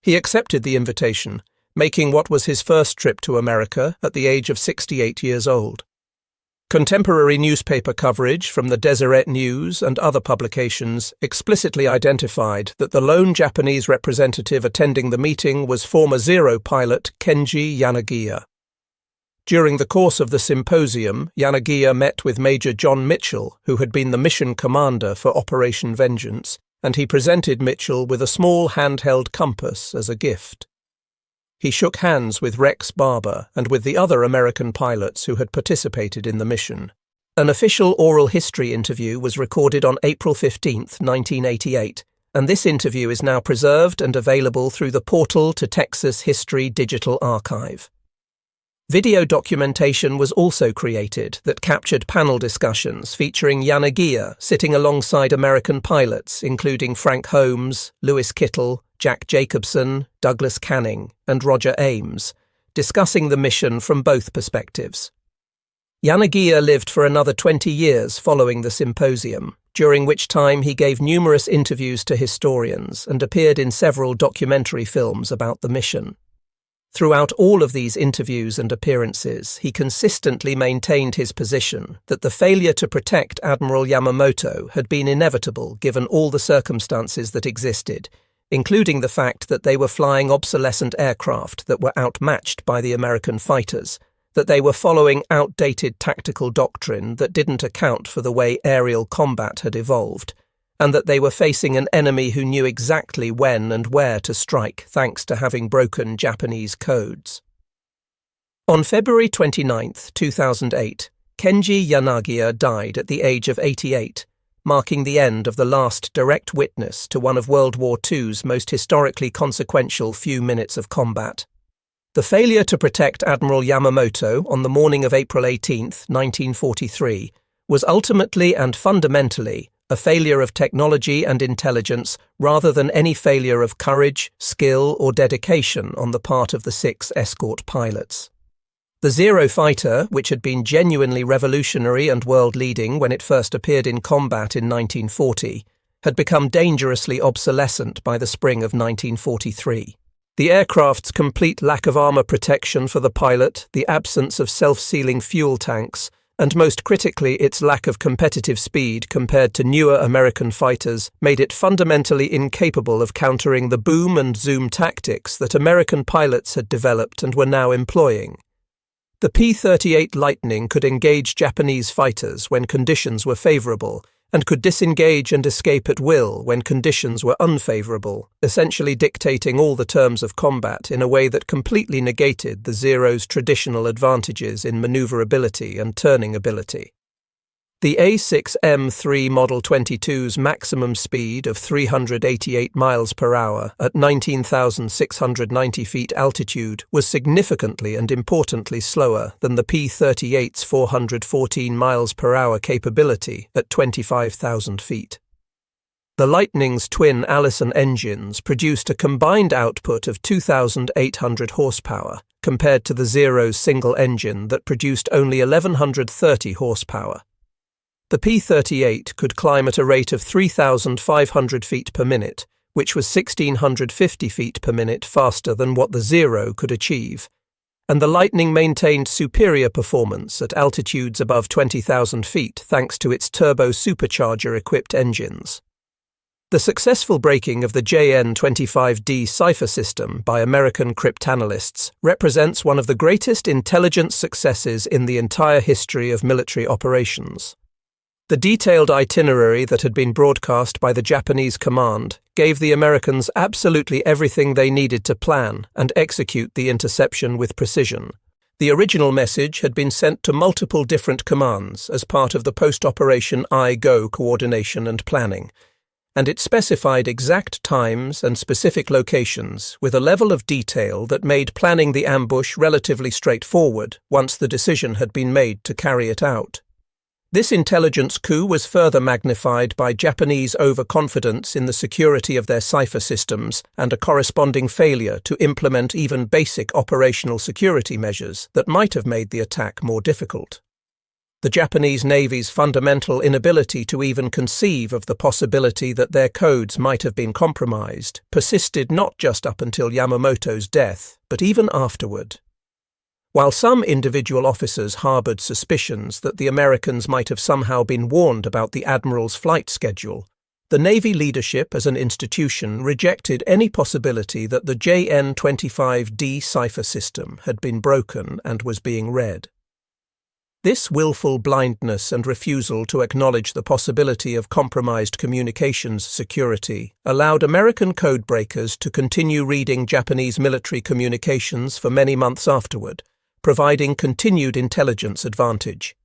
A: He accepted the invitation, making what was his first trip to America at the age of 68 years old. Contemporary newspaper coverage from the Deseret News and other publications explicitly identified that the lone Japanese representative attending the meeting was former Zero pilot Kenji Yanagiya. During the course of the symposium, Yanagiya met with Major John Mitchell, who had been the mission commander for Operation Vengeance, and he presented Mitchell with a small handheld compass as a gift. He shook hands with Rex Barber and with the other American pilots who had participated in the mission. An official oral history interview was recorded on April 15, 1988, and this interview is now preserved and available through the Portal to Texas History Digital Archive. Video documentation was also created that captured panel discussions featuring Yanagiya sitting alongside American pilots including Frank Holmes, Lewis Kittle, Jack Jacobson, Douglas Canning, and Roger Ames, discussing the mission from both perspectives. Yanagiya lived for another 20 years following the symposium, during which time he gave numerous interviews to historians and appeared in several documentary films about the mission. Throughout all of these interviews and appearances, he consistently maintained his position that the failure to protect Admiral Yamamoto had been inevitable given all the circumstances that existed, including the fact that they were flying obsolescent aircraft that were outmatched by the American fighters, that they were following outdated tactical doctrine that didn't account for the way aerial combat had evolved, and that they were facing an enemy who knew exactly when and where to strike thanks to having broken Japanese codes. On February 29, 2008, Kenji Yanagiya died at the age of 88, marking the end of the last direct witness to one of World War II's most historically consequential few minutes of combat. The failure to protect Admiral Yamamoto on the morning of April 18, 1943, was ultimately and fundamentally a failure of technology and intelligence rather than any failure of courage, skill, or dedication on the part of the 6 escort pilots. The Zero fighter, which had been genuinely revolutionary and world-leading when it first appeared in combat in 1940, had become dangerously obsolescent by the spring of 1943. The aircraft's complete lack of armor protection for the pilot, the absence of self-sealing fuel tanks, and most critically its lack of competitive speed compared to newer American fighters made it fundamentally incapable of countering the boom and zoom tactics that American pilots had developed and were now employing. The P-38 Lightning could engage Japanese fighters when conditions were favorable, and could disengage and escape at will when conditions were unfavorable, essentially dictating all the terms of combat in a way that completely negated the Zero's traditional advantages in maneuverability and turning ability. The A6M3 Model 22's maximum speed of 388 miles per hour at 19,690 feet altitude was significantly and importantly slower than the P-38's 414 miles per hour capability at 25,000 feet. The Lightning's twin Allison engines produced a combined output of 2,800 horsepower, compared to the Zero's single engine that produced only 1,130 horsepower. The P-38 could climb at a rate of 3,500 feet per minute, which was 1,650 feet per minute faster than what the Zero could achieve, and the Lightning maintained superior performance at altitudes above 20,000 feet thanks to its turbo-supercharger-equipped engines. The successful breaking of the JN-25D cipher system by American cryptanalysts represents one of the greatest intelligence successes in the entire history of military operations. The detailed itinerary that had been broadcast by the Japanese command gave the Americans absolutely everything they needed to plan and execute the interception with precision. The original message had been sent to multiple different commands as part of the post-operation I-GO coordination and planning, and it specified exact times and specific locations with a level of detail that made planning the ambush relatively straightforward once the decision had been made to carry it out. This intelligence coup was further magnified by Japanese overconfidence in the security of their cipher systems and a corresponding failure to implement even basic operational security measures that might have made the attack more difficult. The Japanese Navy's fundamental inability to even conceive of the possibility that their codes might have been compromised persisted not just up until Yamamoto's death, but even afterward. While some individual officers harbored suspicions that the Americans might have somehow been warned about the Admiral's flight schedule, the Navy leadership as an institution rejected any possibility that the JN-25D cipher system had been broken and was being read. This willful blindness and refusal to acknowledge the possibility of compromised communications security allowed American codebreakers to continue reading Japanese military communications for many months afterward, providing continued intelligence advantage.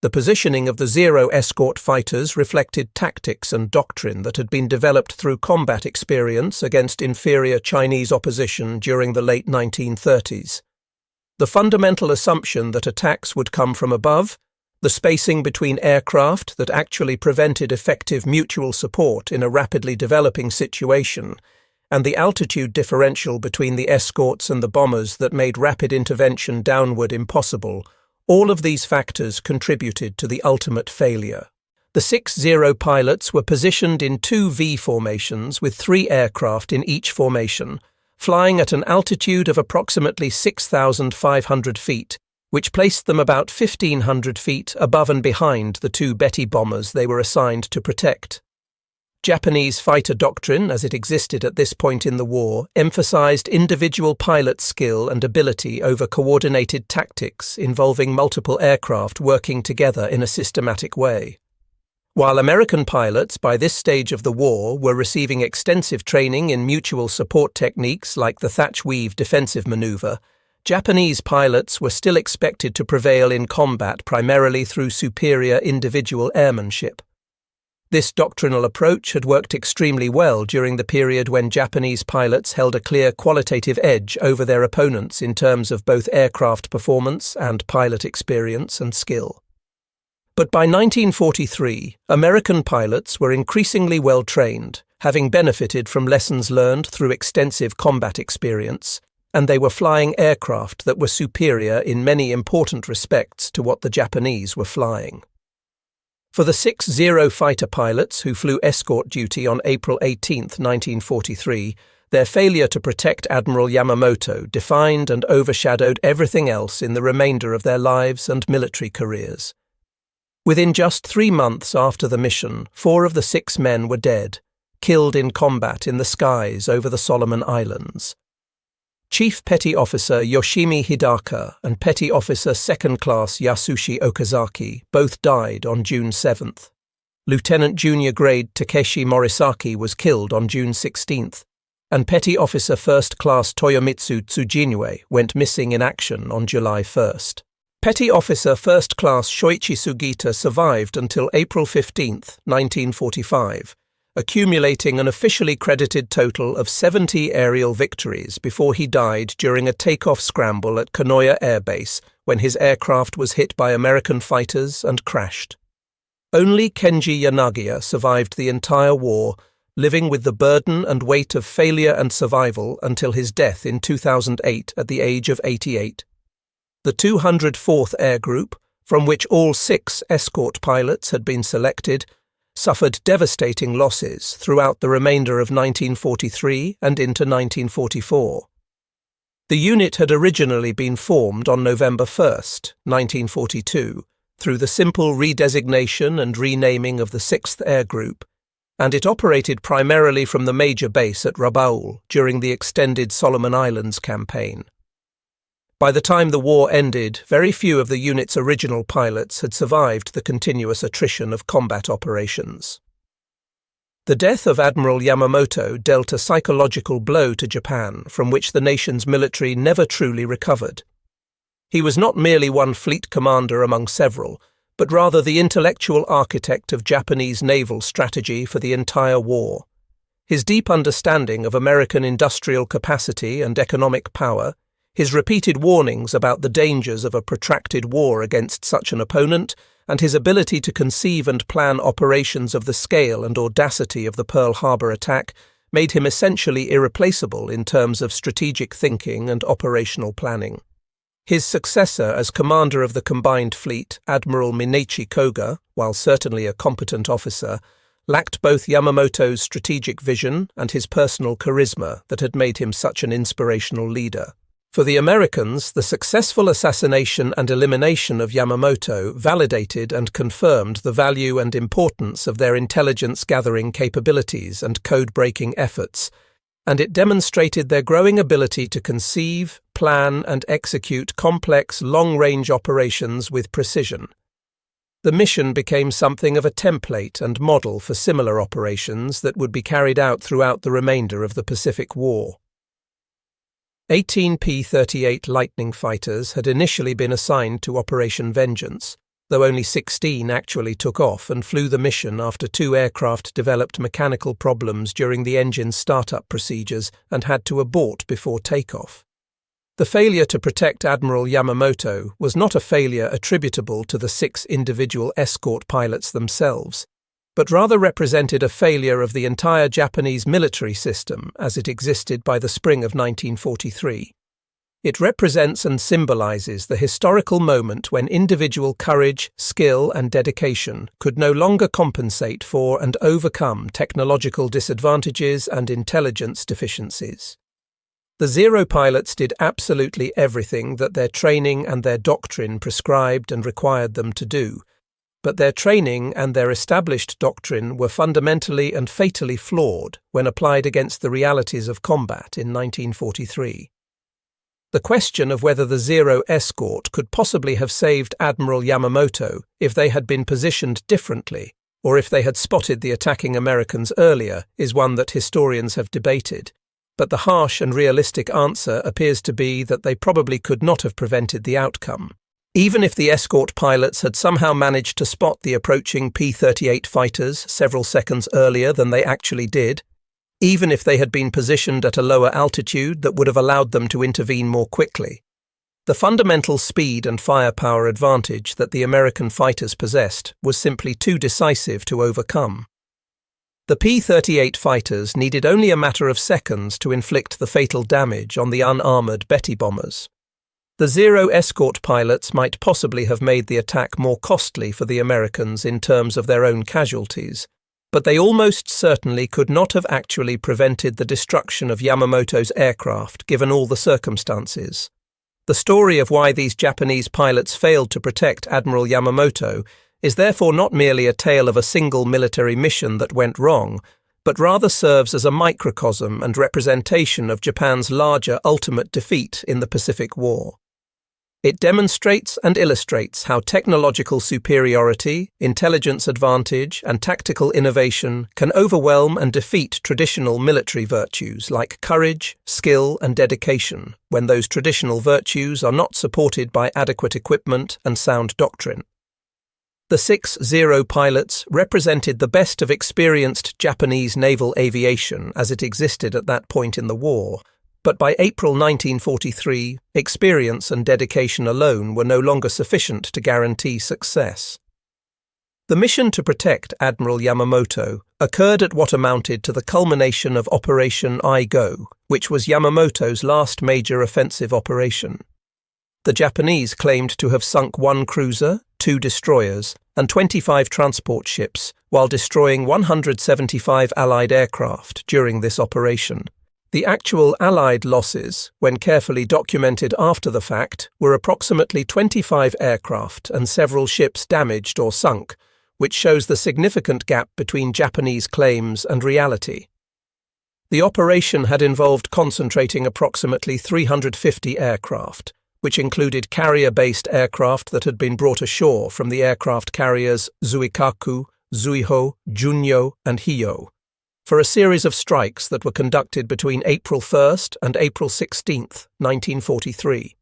A: The positioning of the Zero escort fighters reflected tactics and doctrine that had been developed through combat experience against inferior Chinese opposition during the late 1930s. The fundamental assumption that attacks would come from above, the spacing between aircraft that actually prevented effective mutual support in a rapidly developing situation, and the altitude differential between the escorts and the bombers that made rapid intervention downward impossible, all of these factors contributed to the ultimate failure. The 6 Zero pilots were positioned in 2 V formations with 3 aircraft in each formation, flying at an altitude of approximately 6,500 feet, which placed them about 1,500 feet above and behind the 2 Betty bombers they were assigned to protect. Japanese fighter doctrine, as it existed at this point in the war, emphasized individual pilot skill and ability over coordinated tactics involving multiple aircraft working together in a systematic way. While American pilots by this stage of the war were receiving extensive training in mutual support techniques like the thatch-weave defensive maneuver, Japanese pilots were still expected to prevail in combat primarily through superior individual airmanship. This doctrinal approach had worked extremely well during the period when Japanese pilots held a clear qualitative edge over their opponents in terms of both aircraft performance and pilot experience and skill. But by 1943, American pilots were increasingly well trained, having benefited from lessons learned through extensive combat experience, and they were flying aircraft that were superior in many important respects to what the Japanese were flying. For the 6 Zero fighter pilots who flew escort duty on April 18, 1943, their failure to protect Admiral Yamamoto defined and overshadowed everything else in the remainder of their lives and military careers. Within just 3 months after the mission, 4 of the 6 men were dead, killed in combat in the skies over the Solomon Islands. Chief Petty Officer Yoshimi Hidaka and Petty Officer Second Class Yasushi Okazaki both died on June 7th. Lieutenant Junior Grade Takeshi Morisaki was killed on June 16th, and Petty Officer First Class Toyomitsu Tsujinue went missing in action on July 1st. Petty Officer First Class Shoichi Sugita survived until April 15th, 1945, accumulating an officially credited total of 70 aerial victories before he died during a takeoff scramble at Kanoya Air Base when his aircraft was hit by American fighters and crashed. Only Kenji Yanagiya survived the entire war, living with the burden and weight of failure and survival until his death in 2008 at the age of 88. The 204th Air Group, from which all 6 escort pilots had been selected, suffered devastating losses throughout the remainder of 1943 and into 1944. The unit had originally been formed on November 1st, 1942, through the simple redesignation and renaming of the 6th Air Group, and it operated primarily from the major base at Rabaul during the extended Solomon Islands campaign. By the time the war ended, very few of the unit's original pilots had survived the continuous attrition of combat operations. The death of Admiral Yamamoto dealt a psychological blow to Japan from which the nation's military never truly recovered. He was not merely one fleet commander among several, but rather the intellectual architect of Japanese naval strategy for the entire war. His deep understanding of American industrial capacity and economic power, his repeated warnings about the dangers of a protracted war against such an opponent, and his ability to conceive and plan operations of the scale and audacity of the Pearl Harbor attack made him essentially irreplaceable in terms of strategic thinking and operational planning. His successor as commander of the combined fleet, Admiral Minechi Koga, while certainly a competent officer, lacked both Yamamoto's strategic vision and his personal charisma that had made him such an inspirational leader. For the Americans, the successful assassination and elimination of Yamamoto validated and confirmed the value and importance of their intelligence-gathering capabilities and code-breaking efforts, and it demonstrated their growing ability to conceive, plan, and execute complex, long-range operations with precision. The mission became something of a template and model for similar operations that would be carried out throughout the remainder of the Pacific War. 18 P-38 Lightning fighters had initially been assigned to Operation Vengeance, though only 16 actually took off and flew the mission after 2 aircraft developed mechanical problems during the engine startup procedures and had to abort before takeoff. The failure to protect Admiral Yamamoto was not a failure attributable to the 6 individual escort pilots themselves, but rather represented a failure of the entire Japanese military system as it existed by the spring of 1943. It represents and symbolizes the historical moment when individual courage, skill, and dedication could no longer compensate for and overcome technological disadvantages and intelligence deficiencies. The Zero pilots did absolutely everything that their training and their doctrine prescribed and required them to do, but their training and their established doctrine were fundamentally and fatally flawed when applied against the realities of combat in 1943. The question of whether the Zero escort could possibly have saved Admiral Yamamoto if they had been positioned differently, or if they had spotted the attacking Americans earlier, is one that historians have debated, but the harsh and realistic answer appears to be that they probably could not have prevented the outcome. Even if the escort pilots had somehow managed to spot the approaching P-38 fighters several seconds earlier than they actually did, even if they had been positioned at a lower altitude that would have allowed them to intervene more quickly, the fundamental speed and firepower advantage that the American fighters possessed was simply too decisive to overcome. The P-38 fighters needed only a matter of seconds to inflict the fatal damage on the unarmored Betty bombers. The Zero escort pilots might possibly have made the attack more costly for the Americans in terms of their own casualties, but they almost certainly could not have actually prevented the destruction of Yamamoto's aircraft given all the circumstances. The story of why these Japanese pilots failed to protect Admiral Yamamoto is therefore not merely a tale of a single military mission that went wrong, but rather serves as a microcosm and representation of Japan's larger ultimate defeat in the Pacific War. It demonstrates and illustrates how technological superiority, intelligence advantage, and tactical innovation can overwhelm and defeat traditional military virtues like courage, skill, and dedication when those traditional virtues are not supported by adequate equipment and sound doctrine. The 6 Zero pilots represented the best of experienced Japanese naval aviation as it existed at that point in the war, but by April 1943, experience and dedication alone were no longer sufficient to guarantee success. The mission to protect Admiral Yamamoto occurred at what amounted to the culmination of Operation I-Go, which was Yamamoto's last major offensive operation. The Japanese claimed to have sunk 1 cruiser, 2 destroyers, and 25 transport ships, while destroying 175 Allied aircraft during this operation. The actual Allied losses, when carefully documented after the fact, were approximately 25 aircraft and several ships damaged or sunk, which shows the significant gap between Japanese claims and reality. The operation had involved concentrating approximately 350 aircraft, which included carrier-based aircraft that had been brought ashore from the aircraft carriers Zuikaku, Zuiho, Junyo, and Hiyo, for a series of strikes that were conducted between April 1st and April 16th, 1943.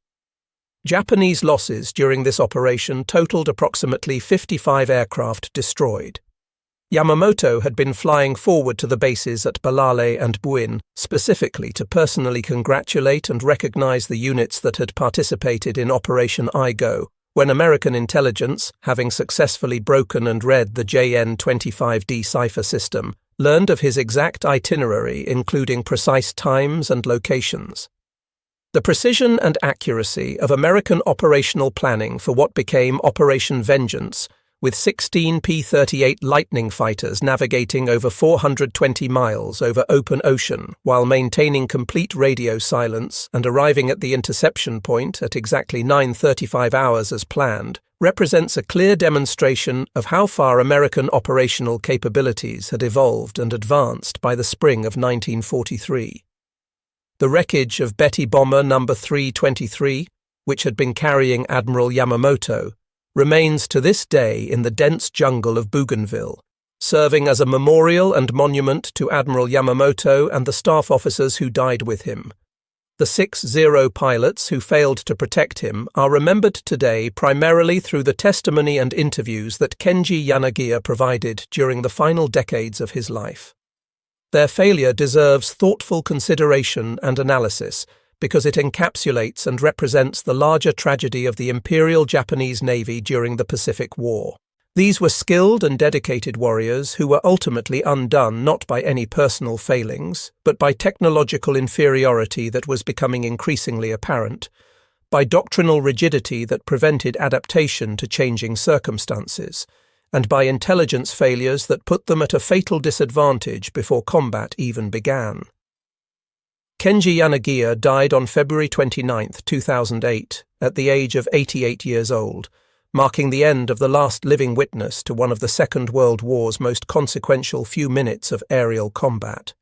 A: Japanese losses during this operation totaled approximately 55 aircraft destroyed. Yamamoto had been flying forward to the bases at Balale and Buin specifically to personally congratulate and recognize the units that had participated in Operation I-Go, when American intelligence, having successfully broken and read the JN-25D cipher system, learned of his exact itinerary, including precise times and locations. The precision and accuracy of American operational planning for what became Operation Vengeance, with 16 P-38 Lightning fighters navigating over 420 miles over open ocean while maintaining complete radio silence and arriving at the interception point at exactly 9:35 hours as planned, represents a clear demonstration of how far American operational capabilities had evolved and advanced by the spring of 1943. The wreckage of Betty Bomber No. 323, which had been carrying Admiral Yamamoto, remains to this day in the dense jungle of Bougainville, serving as a memorial and monument to Admiral Yamamoto and the staff officers who died with him. The 6 Zero pilots who failed to protect him are remembered today primarily through the testimony and interviews that Kenji Yanagiya provided during the final decades of his life. Their failure deserves thoughtful consideration and analysis because it encapsulates and represents the larger tragedy of the Imperial Japanese Navy during the Pacific War. These were skilled and dedicated warriors who were ultimately undone not by any personal failings, but by technological inferiority that was becoming increasingly apparent, by doctrinal rigidity that prevented adaptation to changing circumstances, and by intelligence failures that put them at a fatal disadvantage before combat even began. Kenji Yanagiya died on February 29, 2008, at the age of 88 years old, marking the end of the last living witness to one of the Second World War's most consequential few minutes of aerial combat.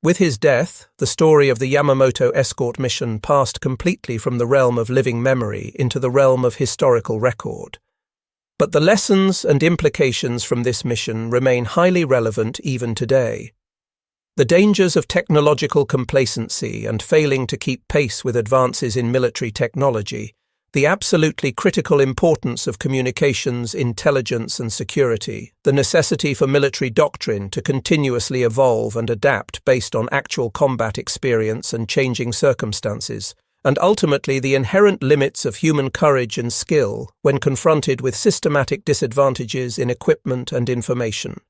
A: With his death, the story of the Yamamoto escort mission passed completely from the realm of living memory into the realm of historical record. But the lessons and implications from this mission remain highly relevant even today. The dangers of technological complacency and failing to keep pace with advances in military technology, The absolutely critical importance of communications, intelligence, and security, the necessity for military doctrine to continuously evolve and adapt based on actual combat experience and changing circumstances, and ultimately the inherent limits of human courage and skill when confronted with systematic disadvantages in equipment and information.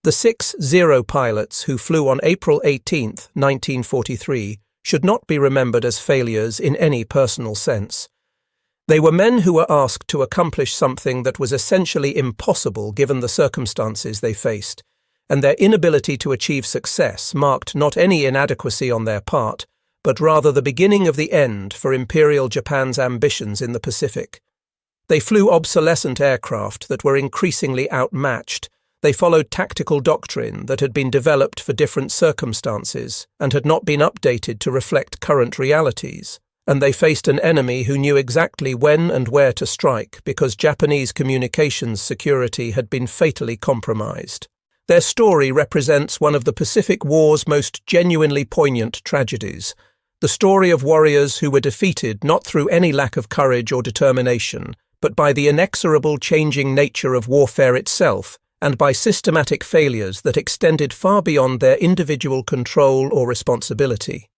A: The 6-0 pilots who flew on April 18, 1943, should not be remembered as failures in any personal sense. They were men who were asked to accomplish something that was essentially impossible given the circumstances they faced, and their inability to achieve success marked not any inadequacy on their part, but rather the beginning of the end for Imperial Japan's ambitions in the Pacific. They flew obsolescent aircraft that were increasingly outmatched. They followed tactical doctrine that had been developed for different circumstances and had not been updated to reflect current realities. And they faced an enemy who knew exactly when and where to strike because Japanese communications security had been fatally compromised. Their story represents one of the Pacific War's most genuinely poignant tragedies, the story of warriors who were defeated not through any lack of courage or determination, but by the inexorable changing nature of warfare itself and by systematic failures that extended far beyond their individual control or responsibility.